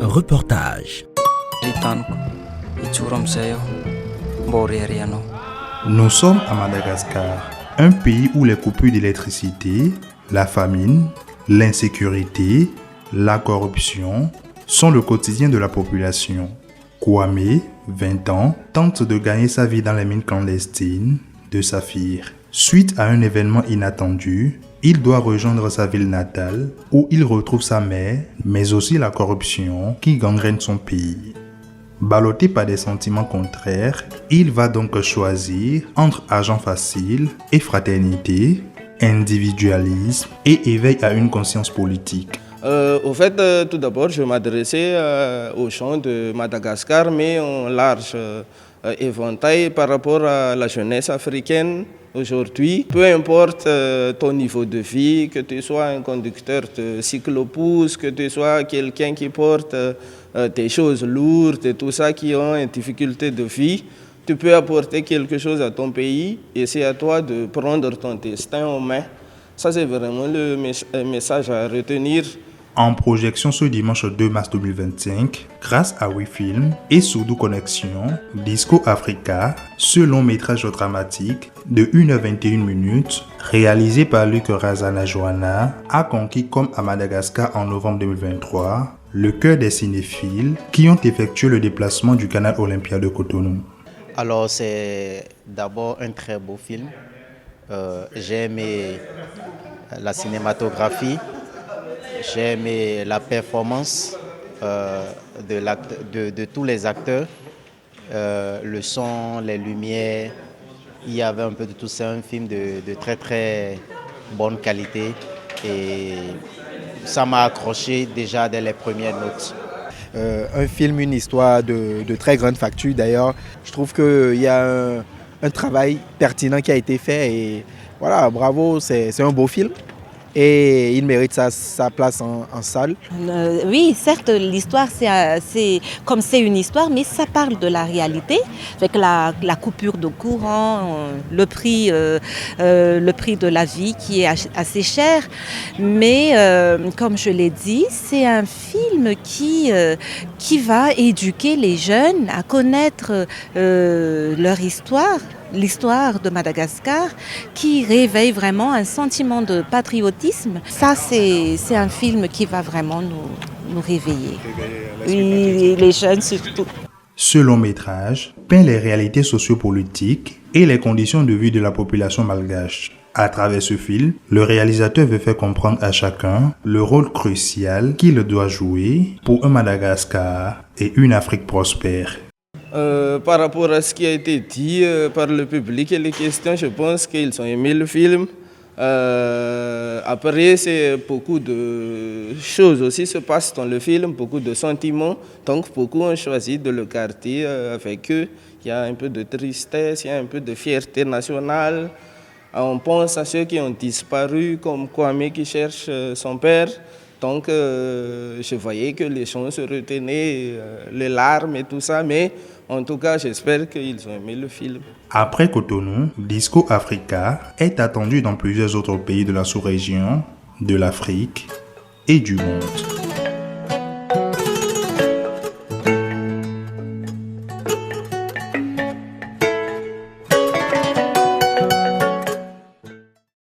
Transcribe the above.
Reportage. Nous sommes à Madagascar, un pays où les coupures d'électricité, la famine, l'insécurité, la corruption sont le quotidien de la population. Kwame, 20 ans, tente de gagner sa vie dans les mines clandestines de Saphir. Suite à un événement inattendu, il doit rejoindre sa ville natale où il retrouve sa mère, mais aussi la corruption qui gangrène son pays. Ballotté par des sentiments contraires, il va donc choisir entre argent facile et fraternité, individualisme et éveil à une conscience politique. Tout d'abord, je m'adressais aux gens de Madagascar, mais en large éventail par rapport à la jeunesse africaine aujourd'hui. Peu importe ton niveau de vie, que tu sois un conducteur de cyclopousse, que tu sois quelqu'un qui porte des choses lourdes et tout ça, qui ont une difficulté de vie, tu peux apporter quelque chose à ton pays et c'est à toi de prendre ton destin en main. Ça, c'est vraiment le message à retenir. En projection ce dimanche 2 mars 2025, grâce à WeFilm et Soudou Connexion, Disco Africa, ce long métrage dramatique de 1h21, réalisé par Luc Razana Joanna, a conquis comme à Madagascar en novembre 2023, le cœur des cinéphiles qui ont effectué le déplacement du canal Olympia de Cotonou. Alors c'est d'abord un très beau film. J'ai aimé la cinématographie. J'ai aimé la performance de tous les acteurs, le son, les lumières. Il y avait un peu de tout ça, un film de très très bonne qualité et ça m'a accroché déjà dès les premières notes. Un film, une histoire de très grande facture d'ailleurs. Je trouve qu'il y a un travail pertinent qui a été fait et voilà, bravo, c'est un beau film. Et il mérite sa place en salle. Oui, certes, l'histoire, c'est comme c'est une histoire, mais ça parle de la réalité, avec la coupure de courant, le prix de la vie qui est assez cher. Mais comme je l'ai dit, c'est un film qui va éduquer les jeunes à connaître leur histoire. L'histoire de Madagascar qui réveille vraiment un sentiment de patriotisme. Ça, c'est un film qui va vraiment nous réveiller. Oui, les jeunes surtout. Ce long métrage peint les réalités sociopolitiques et les conditions de vie de la population malgache. À travers ce film, le réalisateur veut faire comprendre à chacun le rôle crucial qu'il doit jouer pour un Madagascar et une Afrique prospère. Par rapport à ce qui a été dit par le public et les questions, je pense qu'ils ont aimé le film. Après, c'est beaucoup de choses aussi se passent dans le film, beaucoup de sentiments. Donc, beaucoup ont choisi de le garder avec eux. Il y a un peu de tristesse, il y a un peu de fierté nationale. On pense à ceux qui ont disparu, comme Kwame qui cherche son père. Donc, je voyais que les gens se retenaient, les larmes et tout ça, mais en tout cas, j'espère qu'ils ont aimé le film. Après Cotonou, Disco Africa est attendu dans plusieurs autres pays de la sous-région, de l'Afrique et du monde.